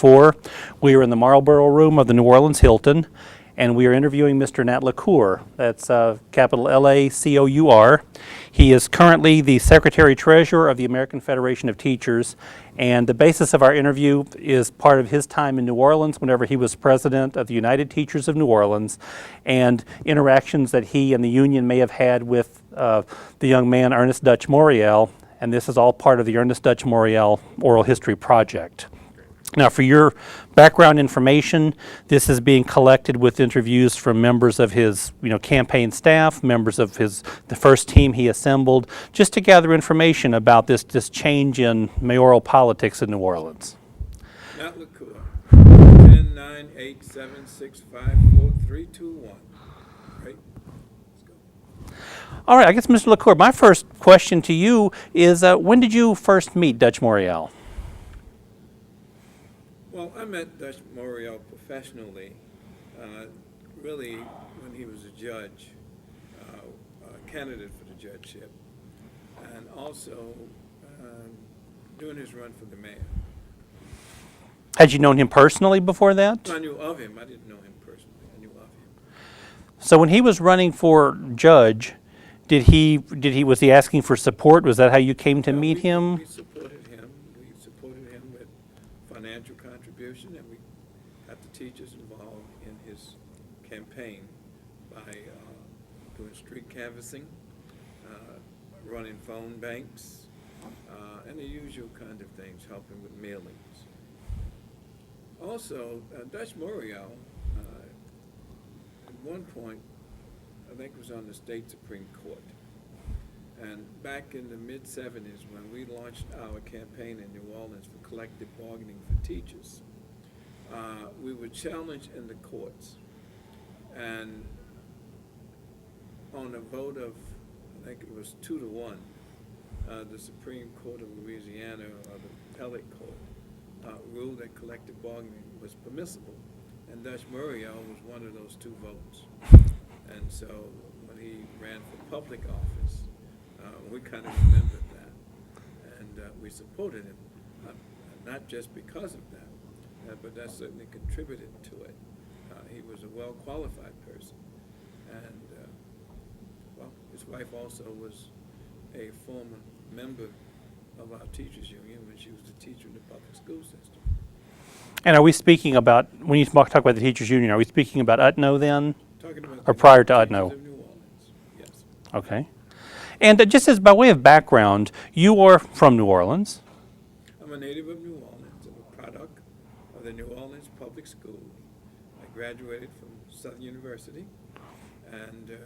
before. We are in the Marlboro room of the New Orleans Hilton, and we are interviewing Mr. Nat LaCour. That's capital L-A-C-O-U-R. He is currently the Secretary-Treasurer of the American Federation of Teachers, and the basis of our interview is part of his time in New Orleans whenever he was president of the United Teachers of New Orleans, and interactions that he and the union may have had with the young man Ernest Dutch Morial, and this is all part of the Ernest Dutch Morial Oral History Project. Now, for your background information, this is being collected with interviews from members of his, campaign staff, members of the first team he assembled, just to gather information about this change in mayoral politics in New Orleans. Nat LaCour, 10-9-8-7-6-5-4-3-2-1. Right? Let's go. All right, I guess, Mr. LaCour, my first question to you is, when did you first meet Dutch Morial? Well, I met Dutch Morial professionally, really when he was a judge, a candidate for the judgeship, and also doing his run for the mayor. Had you known him personally before that? I knew of him. I didn't know him personally. I knew of him. So when he was running for judge, was he asking for support? Was that how you came to meet him? We supported him. We supported him with financial contribution, and we got the teachers involved in his campaign by doing street canvassing, running phone banks, and the usual kind of things, helping with mailings. Also, Dutch Morial, at one point, I think it was on the state Supreme Court. And back in the mid-'70s, when we launched our campaign in New Orleans for collective bargaining for teachers, we were challenged in the courts. And on a vote of, I think it was 2-1, the Supreme Court of Louisiana, or the delegate court, ruled that collective bargaining was permissible. And Dutch Morial was one of those two votes. And so when he ran for public office, we kind of remembered that, and we supported him, not just because of that, but that certainly contributed to it. He was a well-qualified person, and his wife also was a former member of our teachers union when she was a teacher in the public school system. And are we speaking about, when you talk about the teachers union, are we speaking about UTNO then? Talking about or prior to UTNO? Of New Orleans, yes. Okay. And just as by way of background, you are from New Orleans. I'm a native of New Orleans. I'm a product of the New Orleans public schools. I graduated from Southern University and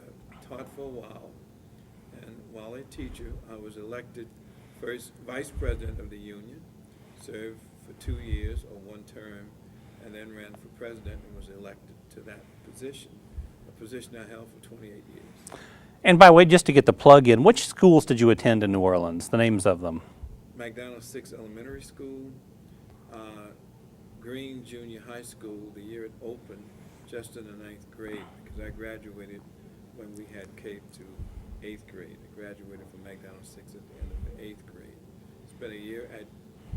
taught for a while. And while a teacher, I was elected first vice president of the union, served for 2 years or one term, and then ran for president and was elected to that position, a position I held for 28 years. And by the way, just to get the plug in, which schools did you attend in New Orleans, the names of them? McDonald 6 Elementary School, Green Junior High School, the year it opened, just in the 9th grade, because I graduated when we had K to 8th grade. I graduated from McDonald 6 at the end of the 8th grade. Spent a year at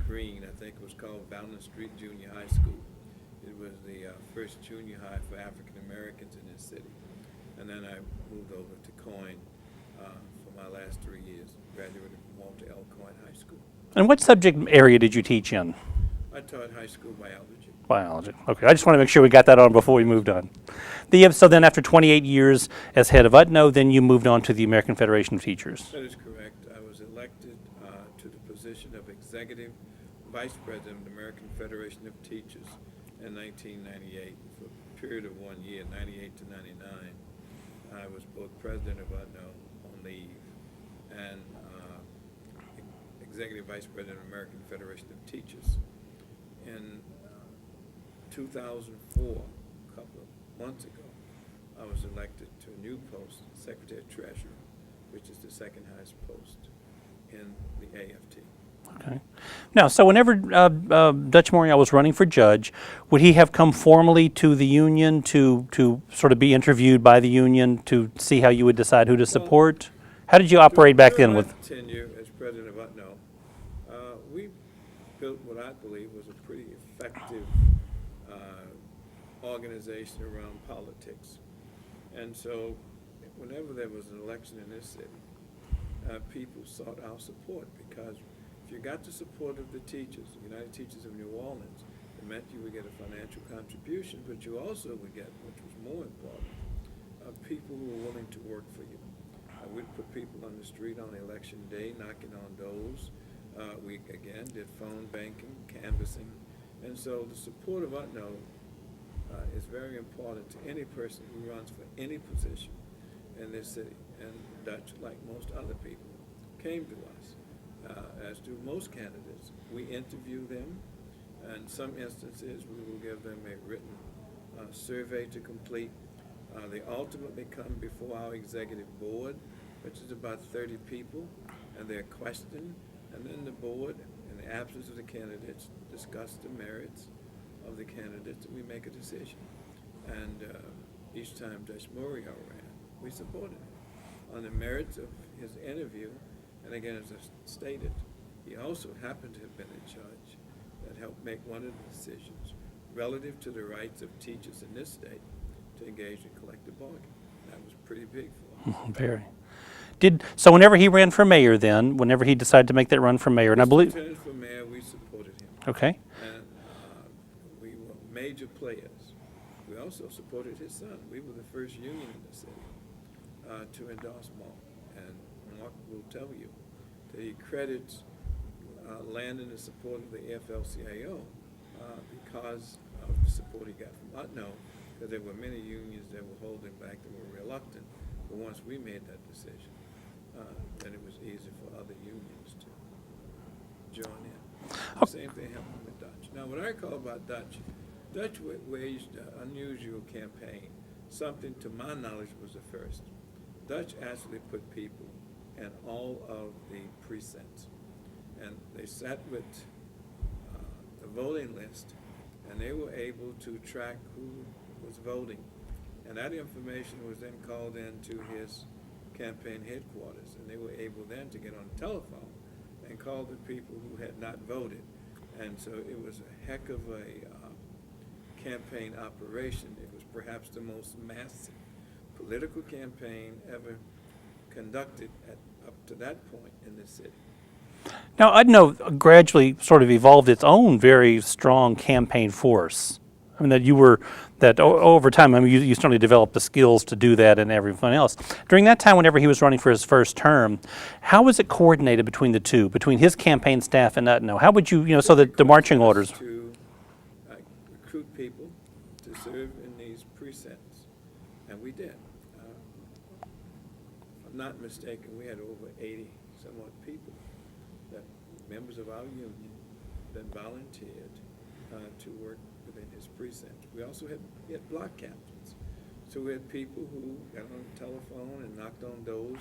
Green, I think it was called Valnor Street Junior High School. It was the first junior high for African Americans in this city. And then I moved over to Coyne for my last 3 years. Graduated from Walter L. Coyne High School. And what subject area did you teach in? I taught high school biology. Biology. Okay, I just want to make sure we got that on before we moved on. So then after 28 years as head of UTNO, then you moved on to the American Federation of Teachers. That is correct. I was elected to the position of Executive Vice President of the American Federation of Teachers in 1998 for a period of 1 year, 98 to 99. I was both president of UTNO on leave and executive vice president of the American Federation of Teachers. In 2004, a couple of months ago, I was elected to a new post, Secretary-Treasurer, which is the second highest post in the AFT. Okay. Now, so whenever Dutch Morial was running for judge, would he have come formally to the union to sort of be interviewed by the union to see how you would decide who to support? How did you operate back then with? During my tenure as president of UTNO, we built what I believe was a pretty effective collective organization around politics. And so whenever there was an election in this city, people sought our support, because if you got the support of the teachers, the United Teachers of New Orleans, it meant you would get a financial contribution, but you also would get, which was more important, people who were willing to work for you. We'd put people on the street on election day, knocking on doors. We, again, did phone banking, canvassing. And so the support of UTNO is very important to any person who runs for any position in this city. And Dutch, like most other people, came to us, as do most candidates. We interview them. In some instances, we will give them a written survey to complete. They ultimately come before our executive board, which is about 30 people, and they're questioned. And then the board, in the absence of the candidates, discuss the merits of the candidates, and we make a decision. And each time Judge Morial ran, we supported him on the merits of his interview. And again, as I stated, he also happened to have been a judge that helped make one of the decisions relative to the rights of teachers in this state to engage in collective bargaining. That was pretty big for us. Very. So whenever he ran for mayor then, whenever he decided to make that run for mayor, and I believe... Lieutenant for mayor, we supported him. Okay. And we were major players. We also supported his son. We were the first union in the city to endorse Mark. And Mark will tell you that he credits landing the support of the AFL-CIO because of the support he got from UTNO, because there were many unions that were holding back, that were reluctant. But once we made that decision, then it was easy for other unions to join in. The same thing happened with Dutch. Now, what I call about Dutch waged an unusual campaign. Something, to my knowledge, was the first. Dutch actually put people in all of the precincts, and they sat with the voting list, and they were able to track who was voting. And that information was then called into his campaign headquarters, and they were able then to get on the telephone and call the people who had not voted. And so it was a heck of a campaign operation. It was perhaps the most massive political campaign ever conducted up to that point in the city. Now, UTNO gradually sort of evolved its own very strong campaign force. I mean, over time, I mean, you certainly developed the skills to do that and everyone else. During that time, whenever he was running for his first term, how was it coordinated between the two, between his campaign staff and UTNO? How would you, so that the marching orders? To recruit people to serve in these precincts, and we did. If I'm not mistaken, we had over 80 somewhat people, that members of our union, that volunteered to work within his precinct. We also had block captains. So we had people who got on the telephone and knocked on doors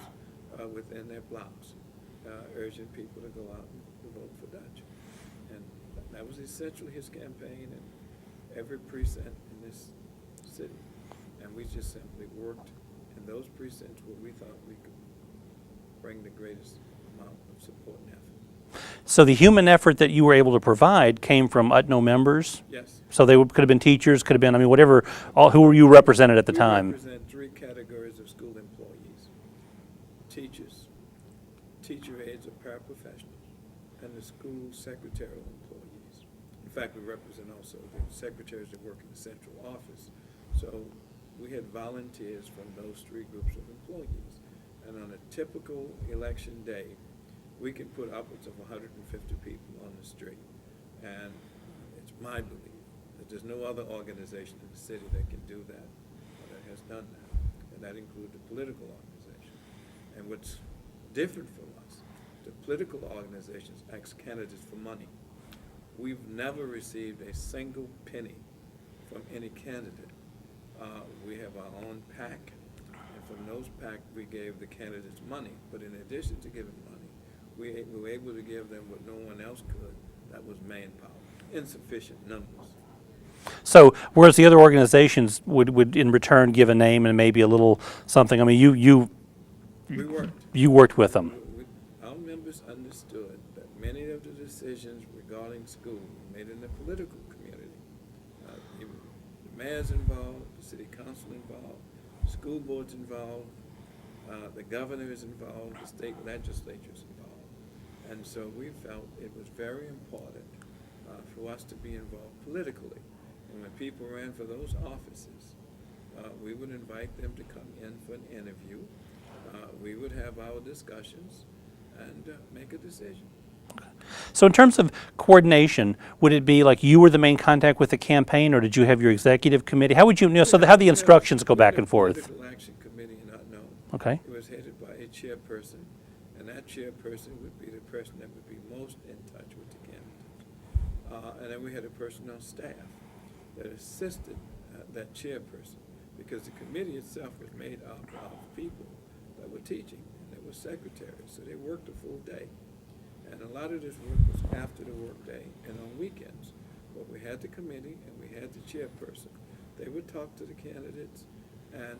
within their blocks, urging people to go out and vote for Dutch. And that was essentially his campaign in every precinct in this city. And we just simply worked in those precincts where we thought we could bring the greatest amount of support and effort. So the human effort that you were able to provide came from UTNO members? Yes. So they could have been teachers, could have been, I mean, whatever, who were you represented at the time? We represent three categories of school employees: teachers, teacher aides or paraprofessionals, and the school secretarial employees. In fact, we represent also the secretaries that work in the central office. So we had volunteers from those three groups of employees. And on a typical election day, we can put upwards of 150 people on the street. And it's my belief that there's no other organization in the city that can do that, or that has done that. And that includes the political organization. And what's different from us, the political organizations ask candidates for money. We've never received a single penny from any candidate. We have our own PAC, and from those PAC we gave the candidates money. But in addition to giving money, we were able to give them what no one else could. That was manpower, insufficient numbers. So whereas the other organizations would in return give a name and maybe a little something, I mean, you worked with them. Our members understood that many of the decisions regarding school were made in the political community. mayor's involved, the city council involved, school board's involved, the governor is involved, the state legislature's involved. And so we felt it was very important for us to be involved politically. And when people ran for those offices, we would invite them to come in for an interview. We would have our discussions and make a decision. So in terms of coordination, would it be like you were the main contact with the campaign, or did you have your executive committee? How would you know? So how the instructions go back and forth? The political action committee, not known. Okay. It was headed by a chairperson, and that chairperson would be the person that would be most in touch with the candidate. And then we had a person on staff that assisted that chairperson, because the committee itself was made up of people that were teaching, and they were secretaries, so they worked a full day. And a lot of this work was after the work day and on weekends. But we had the committee and we had the chairperson. They would talk to the candidates, and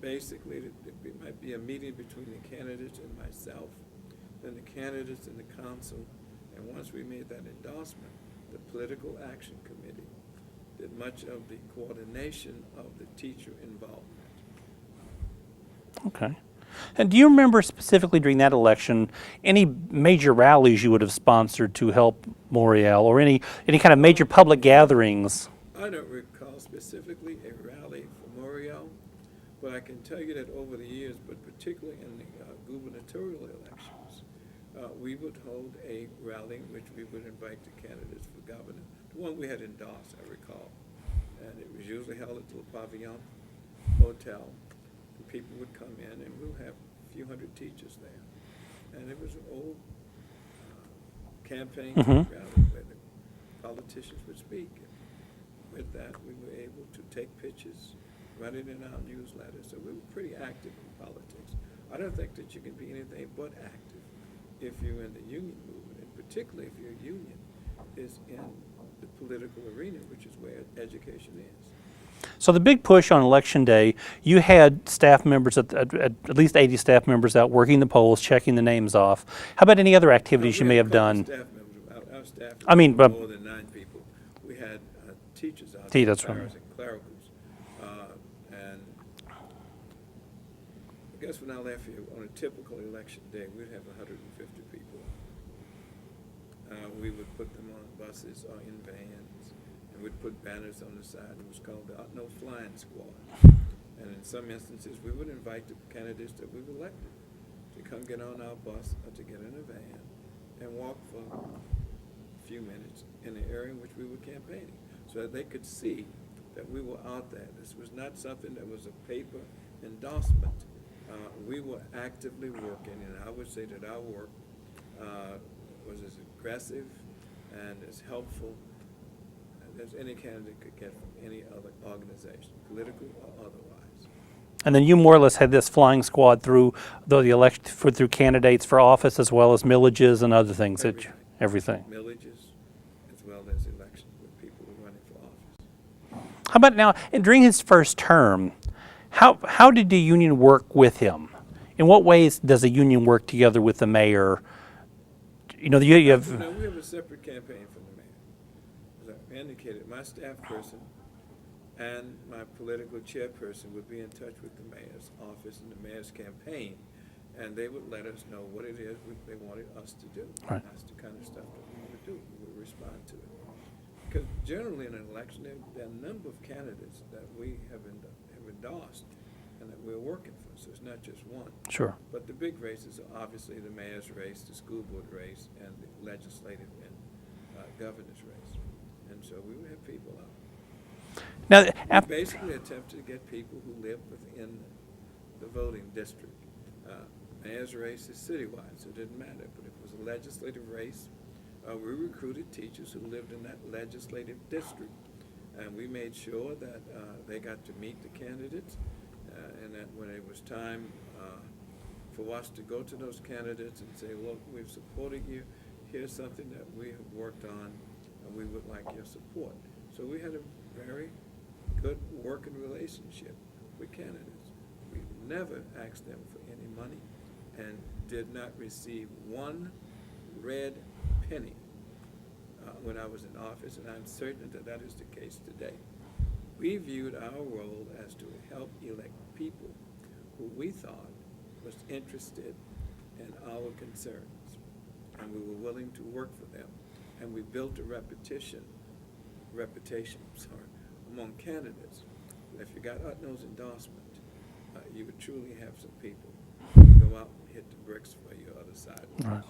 basically it might be a meeting between the candidates and myself, then the candidates and the council. And once we made that endorsement, the political action committee did much of the coordination of the teacher involvement. Okay. And do you remember specifically during that election any major rallies you would have sponsored to help Morial, or any kind of major public gatherings? I don't recall specifically a rally for Morial, but I can tell you that over the years, but particularly in the gubernatorial elections, we would hold a rally in which we would invite the candidates for governor. The one we had endorsed, I recall, and it was usually held at the Pavilion Hotel. People would come in, and we'll have a few hundred teachers there. And it was an old campaign rally where the politicians would speak. And with that, we were able to take pictures, run it in our newsletter. So we were pretty active in politics. I don't think that you can be anything but active if you're in the union movement, and particularly if your union is in the political arena, which is where education is. So the big push on election day, you had staff members, at least 80 staff members out working the polls, checking the names off. How about any other activities you may have done? Staff members. Our staff I mean, was more than 9 people. We had teachers out there, that's right. and clericals. And I guess when I left here, on a typical election day, we'd have 150 people. We would put them on buses or in vans. We'd put banners on the side. It was called the No Flying Squad. And in some instances, we would invite the candidates that we've elected to come get on our bus or to get in a van and walk for a few minutes in the area in which we were campaigning, so that they could see that we were out there. This was not something that was a paper endorsement. We were actively working, and I would say that our work was as aggressive and as helpful as any candidate could get from any other organization, political or otherwise. And then you more or less had this flying squad through the election, through candidates for office, as well as millages and other things. Everything. Millages, as well as elections with people who are running for office. How about now, and during his first term, how did the union work with him? In what ways does the union work together with the mayor? You know, you have... No, we have a separate campaign from the mayor. As I indicated, my staff person and my political chairperson would be in touch with the mayor's office and the mayor's campaign, and they would let us know what it is they wanted us to do. Right. That's the kind of stuff that we would do. We would respond to it. Because generally in an election, there are a number of candidates that we have endorsed and that we're working for, so it's not just one. Sure. But the big races are obviously the mayor's race, the school board race, and the legislative and governor's race. And so we would have people out. Now, We basically attempted to get people who live within the voting district. Mayor's race is citywide, so it didn't matter. But if it was a legislative race, we recruited teachers who lived in that legislative district. And we made sure that they got to meet the candidates, and that when it was time for us to go to those candidates and say, look, we've supported you, here's something that we have worked on, and we would like your support. So we had a very good working relationship with candidates. We never asked them for any money and did not receive one red penny when I was in office, and I'm certain that that is the case today. we viewed our role as to help elect people who we thought was interested in our concerns, and we were willing to work for them. And we built a reputation, among candidates. If you got Utno's endorsement, you would truly have some people who go out and hit the bricks for your other side. Right.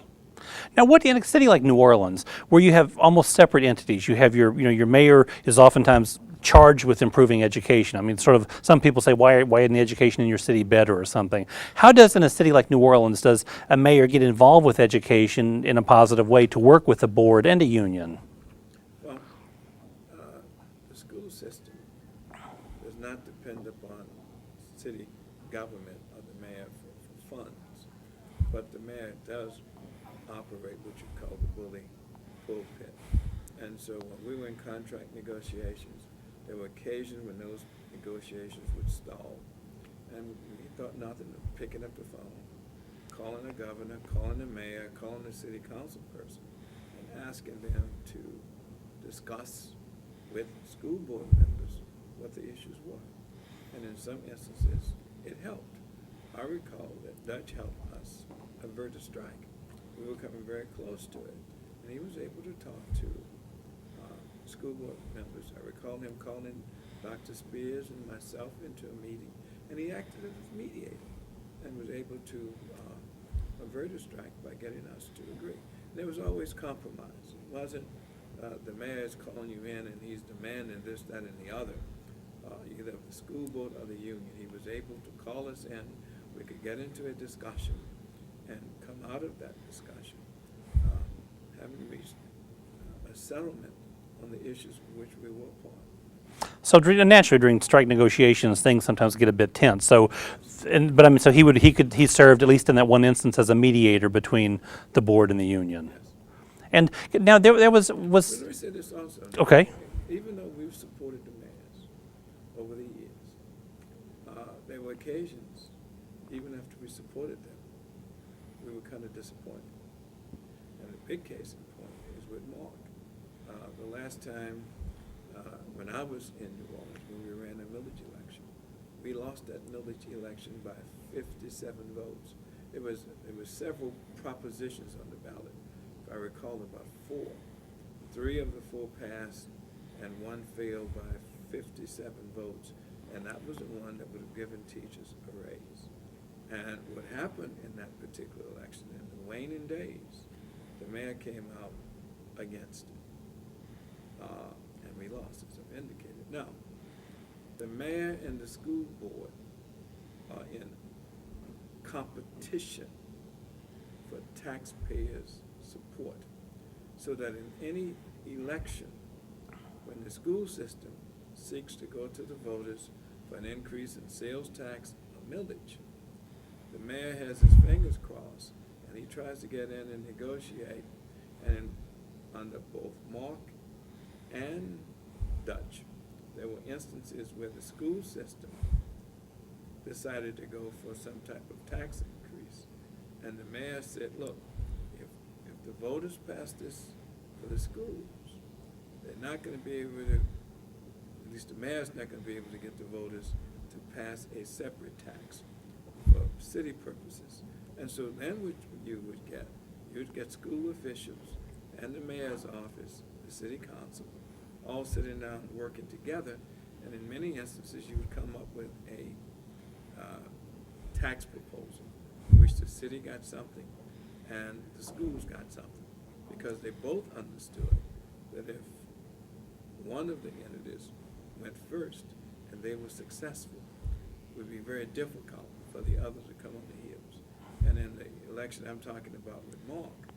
Now, what in a city like New Orleans, where you have almost separate entities, you have your mayor is oftentimes charged with improving education. I mean, sort of, some people say, why isn't the education in your city better or something? How does, in a city like New Orleans, does a mayor get involved with education in a positive way to work with the board and a union? Well, the school system does not depend upon city government or the mayor for funds, but the mayor does operate what you call the bully pulpit. And so when we were in contract negotiations, there were occasions when those negotiations would stall, and we thought nothing of picking up the phone, calling the governor, calling the mayor, calling the city council person, and asking them to discuss with school board members what the issues were. And in some instances, it helped. I recall that Dutch helped us avert a strike. We were coming very close to it, and he was able to talk to school board members. I recall him calling Dr. Spears and myself into a meeting, and he acted as mediator and was able to avert a strike by getting us to agree. And there was always compromise. It wasn't the mayor's calling you in and he's demanding this, that, and the other, either the school board or the union. He was able to call us in. We could get into a discussion and come out of that discussion having reached a settlement on the issues which we were upon. So naturally, during strike negotiations, things sometimes get a bit tense. So, but I mean, so he served, at least in that one instance, as a mediator between the board and the union. Yes. And now there was. But let me say this also. Okay. Even though we've supported the mayors over the years, there were occasions, even after we supported them, we were kind of disappointed. And a big case in point is with Mark. The last time when I was in New Orleans, when we ran a millage election, we lost that millage election by 57 votes. It was several propositions on the ballot. If I recall, about 4. 3 of the 4 passed, and 1 failed by 57 votes. And that was the one that would have given teachers a raise. And what happened in that particular election, in the waning days, the mayor came out against it. And we lost, as I've indicated. Now, the mayor and the school board are in competition for taxpayers' support, so that in any election, when the school system seeks to go to the voters for an increase in sales tax or millage, the mayor has his fingers crossed, and he tries to get in and negotiate, and under both Mark and Dutch, there were instances where the school system decided to go for some type of tax increase. And the mayor said, look, if the voters pass this for the schools, they're not going to be able to, at least the mayor's not going to be able to get the voters to pass a separate tax for city purposes. And so then what you'd get school officials and the mayor's office, the city council, all sitting down working together, and in many instances you would come up with a tax proposal in which the city got something and the schools got something, because they both understood that if one of the entities went first and they were successful, it would be very difficult for the others to come on the heels. And in the election I'm talking about with Mark,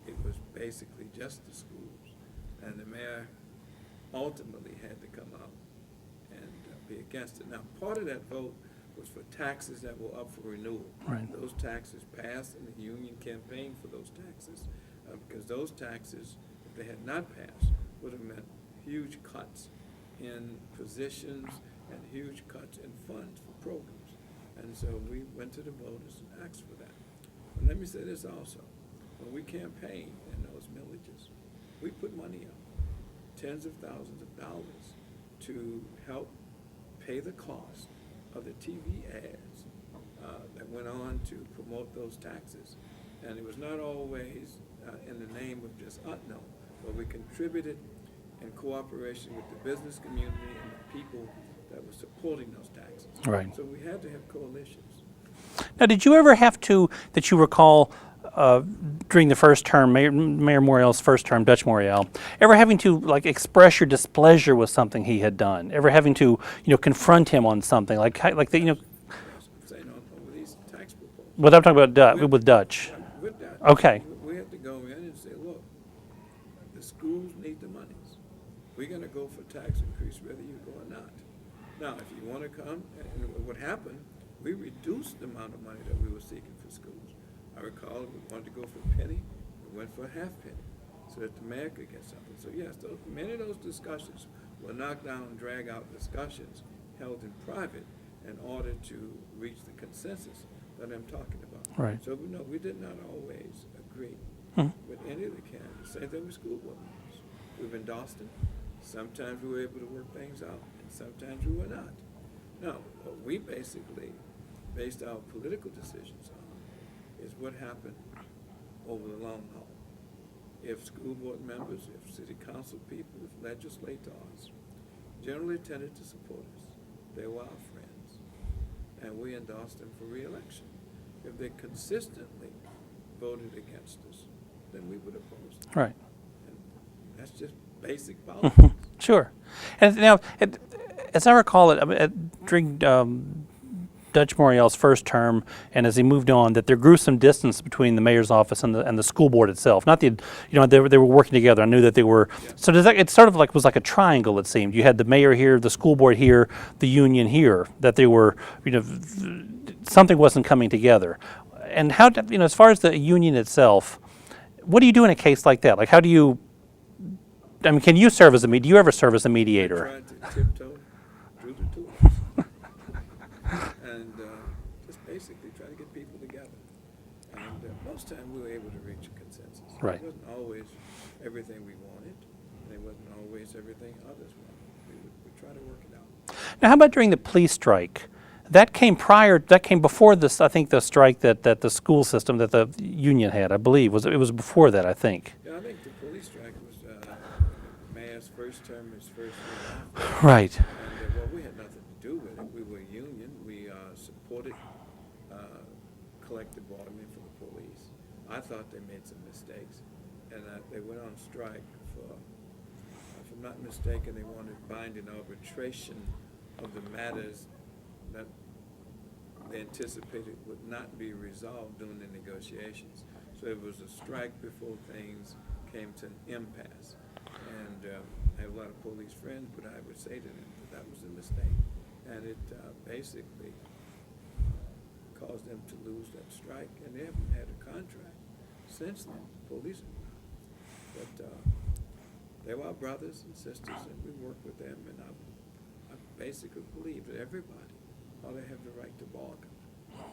it was basically just the schools, and the mayor ultimately had to come out and be against it. Now, part of that vote was for taxes that were up for renewal. Right. Those taxes passed, and the union campaigned for those taxes, because those taxes, if they had not passed, would have meant huge cuts in positions and huge cuts in funds for programs. And so we went to the voters and asked for that. And let me say this also. When we campaigned in those millages, we put money up, tens of thousands of dollars, to help pay the cost of the TV ads that went on to promote those taxes. And it was not always in the name of just Utno, but we contributed in cooperation with the business community and the people that were supporting those taxes. Right. So we had to have coalitions. Now, did you ever have to, that you recall, during the first term, Mayor Morial's first term, Dutch Morial, ever having to like express your displeasure with something he had done? Ever having to, confront him on something like the, I'm saying over these tax proposals. What I'm talking about with Dutch. With that, Okay. we had to go in and say, look, the schools need the monies. We're going to go for tax increase whether you go or not. Now, if you want to come, and what happened, we reduced the amount of money that we were seeking for schools. I recall we wanted to go for a penny, we went for a half penny, so that the mayor could get something. So yes, many of those discussions were knockdown, drag out discussions held in private in order to reach the consensus that I'm talking about. Right. So no, we did not always agree with any of the candidates. Same thing with school board members. We've endorsed them. Sometimes we were able to work things out, and sometimes we were not. Now, what we basically based our political decisions on is what happened over the long haul. If school board members, if city council people, if legislators generally tended to support us, they were our friends, and we endorsed them for re-election. If they consistently voted against us, then we would oppose them. Right. And that's just basic politics. Sure. And now, as I recall it, during Dutch Morial's first term, and as he moved on, that there grew some distance between the mayor's office and the school board itself. Not the, they were working together. I knew that they were. Yeah. So does that? It sort of was like a triangle. It seemed you had the mayor here, the school board here, the union here. That they were, something wasn't coming together. And how, as far as the union itself, what do you do in a case like that? Like, how do you? I mean, can you serve as a do you ever serve as a mediator? I tried to tiptoe through the tools and just basically try to get people together. And most time we were able to reach a consensus. Right. It wasn't always everything we wanted, and it wasn't always everything others wanted. We try to work it out. Now, how about during the police strike? That came before this, I think, the strike that the school system, that the union had, I believe. It was before that, I think. Yeah, I think the police strike was mayor's first term, his first year. Right. And, well, we had nothing to do with it. We were a union. We supported collective bargaining for the police. I thought they made some mistakes, and they went on strike for, if I'm not mistaken, they wanted binding arbitration of the matters that they anticipated would not be resolved during the negotiations. So it was a strike before things came to an impasse. And I have a lot of police friends, but I would say to them that was a mistake. And it basically caused them to lose that strike. And they haven't had a contract since then, police. But they were our brothers and sisters, and we worked with them. And I basically believe that everybody ought to have the right to bargain,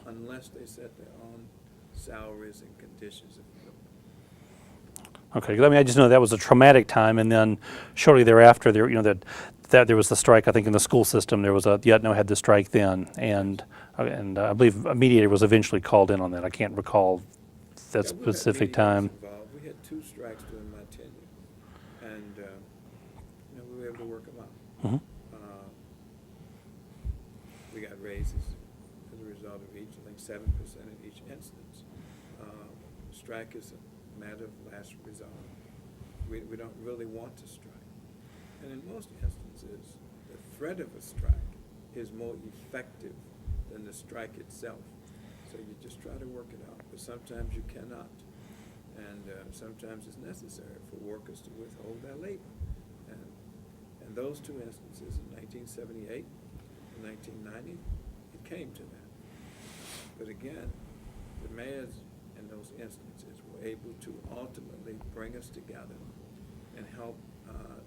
unless they set their own salaries and conditions of employment. Okay, I mean, I just know that was a traumatic time, and then shortly thereafter, that there was the strike. I think in the school system, the Utno had the strike then, and I believe a mediator was eventually called in on that. I can't recall that specific time. We had 2 strikes during my tenure, and we were able to work them out. Mm-hmm. We got raises as a result of each, I think 7% in each instance. Strike is a matter of last resort. We don't really want to strike. And in most instances, the threat of a strike is more effective than the strike itself. So you just try to work it out, but sometimes you cannot. And sometimes it's necessary for workers to withhold their labor. And those 2 instances in 1978 and 1990, it came to that. But again, the mayors in those instances were able to ultimately bring us together and help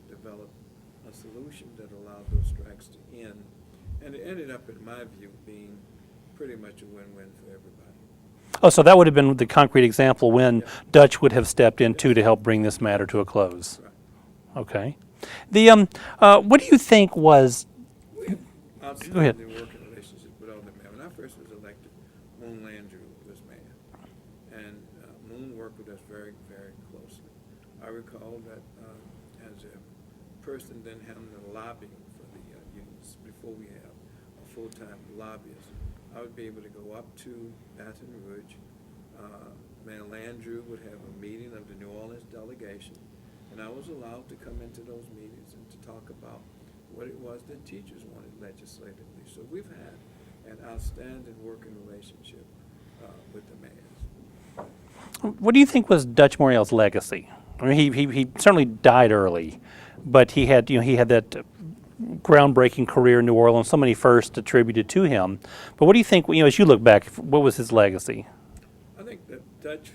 develop a solution that allowed those strikes to end. And it ended up, in my view, being pretty much a win-win for everybody. Oh, so that would have been the concrete example when Dutch would have stepped in too to help bring this matter to a close. Right. Okay. What do you think was? outstanding working relationship with all the mayors. When I first was elected, Moon Landrieu was mayor, and Moon worked with us very, very closely. I recall that as a person then handling the lobbying for the unions, before we have a full-time lobbyist, I would be able to go up to Baton Rouge. Mayor Landrieu would have a meeting of the New Orleans delegation, and I was allowed to come into those meetings and to talk about what it was that teachers wanted legislatively. So we've had an outstanding working relationship with the mayors. What do you think was Dutch Morial's legacy? I mean, he certainly died early, but he had that groundbreaking career in New Orleans. So many firsts attributed to him. But what do you think? As you look back, what was his legacy? I think that Dutch,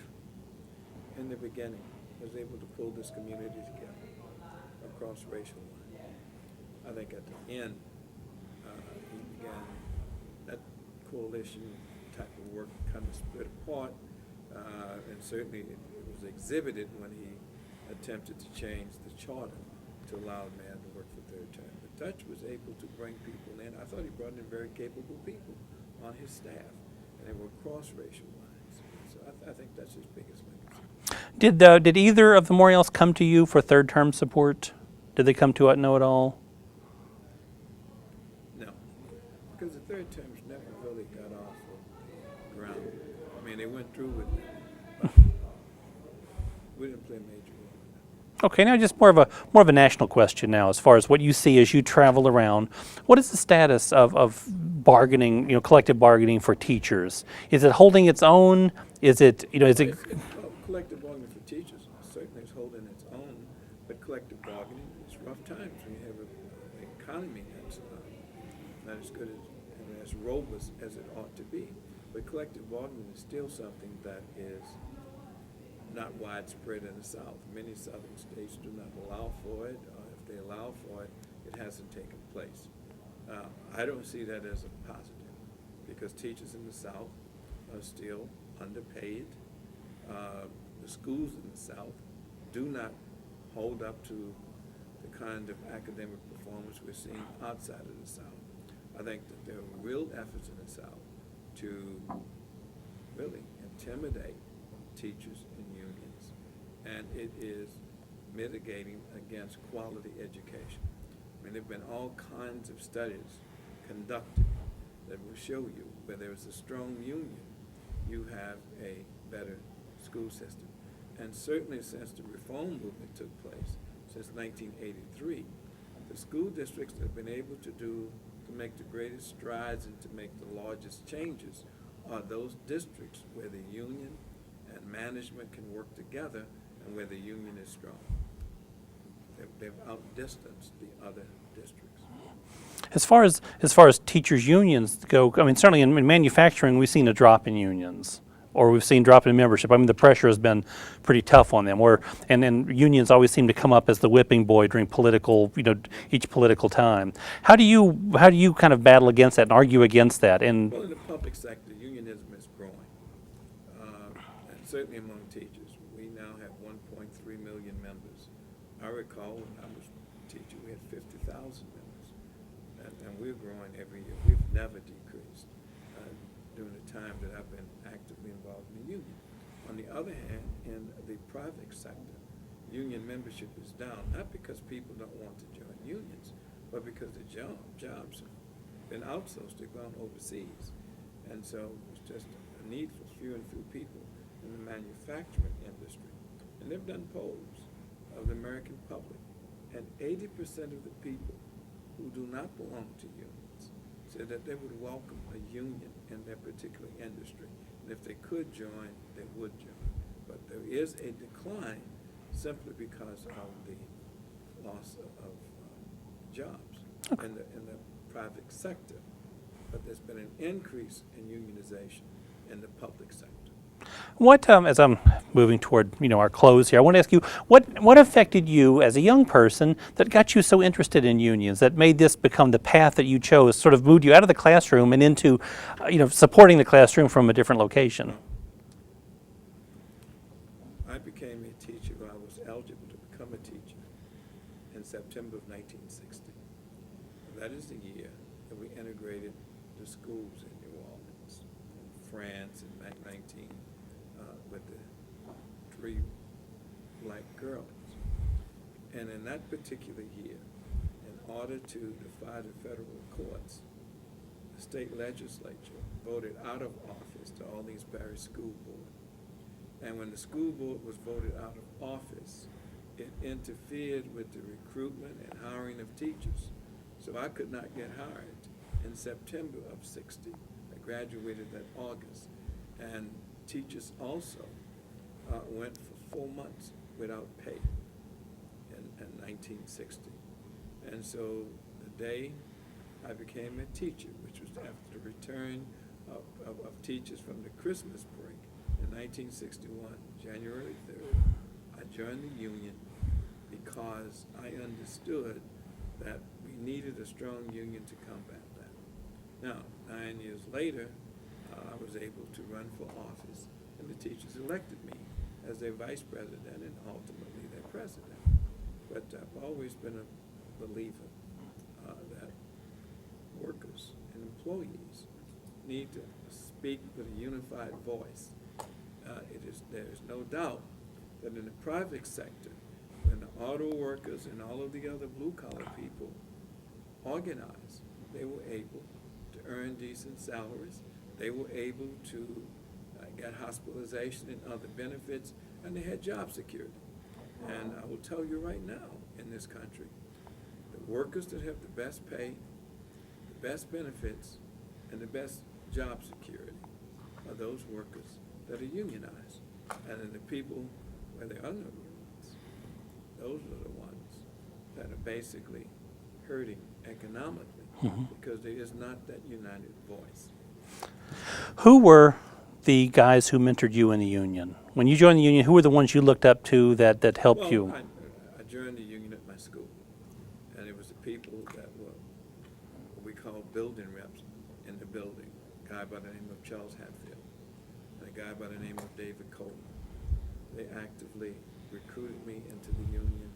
in the beginning, was able to pull this community together across racial lines. I think at the end, he began that coalition type of work kind of split apart, and certainly it was exhibited when he attempted to change the charter to allow a man to work for third term. But Dutch was able to bring people in. I thought he brought in very capable people on his staff, and they were cross-racial lines. So I think that's his biggest legacy. Did either of the Morials come to you for third term support? Did they come to Know It All? No, because the third terms never really got off of the ground. I mean, they went through with it, but we didn't play a major role in that. Okay, now just more of a national question now, as far as what you see as you travel around. What is the status of bargaining, collective bargaining for teachers? Is it holding its own? Is it, Well, collective bargaining for teachers certainly is holding its own, but collective bargaining is rough times when you have an economy that's not as good and as robust as it ought to be. But collective bargaining is still something that is not widespread in the South. Many southern states do not allow for it. If they allow for it, it hasn't taken place. I don't see that as a positive, because teachers in the South are still underpaid. The schools in the South do not hold up to the kind of academic performance we're seeing outside of the South. I think that there are real efforts in the South to really intimidate teachers and unions, and it is mitigating against quality education. I mean, there have been all kinds of studies conducted that will show you where there is a strong union, you have a better school system. And certainly since the reform movement took place, since 1983, the school districts that have been able to make the greatest strides and to make the largest changes are those districts where the union and management can work together and where the union is strong. They've outdistanced the other districts. as far as teachers' unions go, I mean, certainly in manufacturing, we've seen a drop in unions, or we've seen drop in membership. I mean, the pressure has been pretty tough on them. And unions always seem to come up as the whipping boy during each political time. How do you kind of battle against that and argue against that? Well, in the public sector, unionism is growing, and certainly among teachers. We now have 1.3 million members. I recall when I was a teacher, we had 50,000 members, and we're growing every year. We've never decreased during the time that I've been actively involved in the union. On the other hand, in the private sector, union membership is down, not because people don't want to join unions, but because the jobs have been outsourced, they've gone overseas. And so it's just a need for fewer and fewer people in the manufacturing industry. And they've done polls of the American public, and 80% of the people who do not belong to unions said that they would welcome a union in their particular industry. And if they could join, they would join. But there is a decline simply because of the loss of jobs in the private sector. But there's been an increase in unionization in the public sector. What, as I'm moving toward our close here, I want to ask you, what affected you as a young person that got you so interested in unions, that made this become the path that you chose, sort of moved you out of the classroom and into, supporting the classroom from a different location? I became a teacher when I was eligible to become a teacher in September of 1960. That is the year that we integrated the schools in New Orleans, in France in 19, with the 3 black girls. And in that particular year, in order to defy the federal courts, the state legislature voted out of office the Orleans Parish School Board. And when the school board was voted out of office, it interfered with the recruitment and hiring of teachers. So I could not get hired in September of '60. I graduated that August. And teachers also went for 4 months without pay in 1960. And so the day I became a teacher, which was after the return of teachers from the Christmas break in 1961, January 3rd, I joined the union because I understood that we needed a strong union to combat that. Now, 9 years later, I was able to run for office, and the teachers elected me as their vice president and ultimately their president. But I've always been a believer that workers and employees need to speak with a unified voice. There is no doubt that in the private sector, when the auto workers and all of the other blue-collar people organized, they were able to earn decent salaries, they were able to get hospitalization and other benefits, and they had job security. And I will tell you right now, in this country, the workers that have the best pay, the best benefits, and the best job security are those workers that are unionized. And then the people where there are no unions, those are the ones that are basically hurting economically because there is not that united voice. Who were the guys who mentored you in the union? When you joined the union, who were the ones you looked up to that helped you? I joined the union at my school, and it was the people that were what we call building reps in the building. A guy by the name of Charles Hatfield, and a guy by the name of David Coleman. They actively recruited me into the union.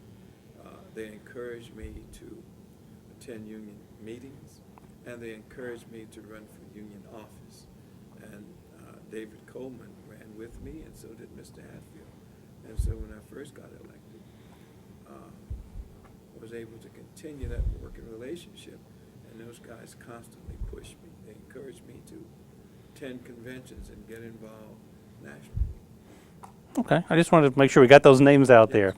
They encouraged me to attend union meetings, and they encouraged me to run for union office. And David Coleman ran with me, and so did Mr. Hatfield. And so when I first got elected, I was able to continue that working relationship, and those guys constantly pushed me. They encouraged me to attend conventions and get involved nationally. Okay, I just wanted to make sure we got those names out there.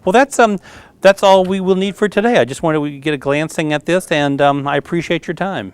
Well, that's all we will need for today. I just wanted to get a glancing at this, and I appreciate your time.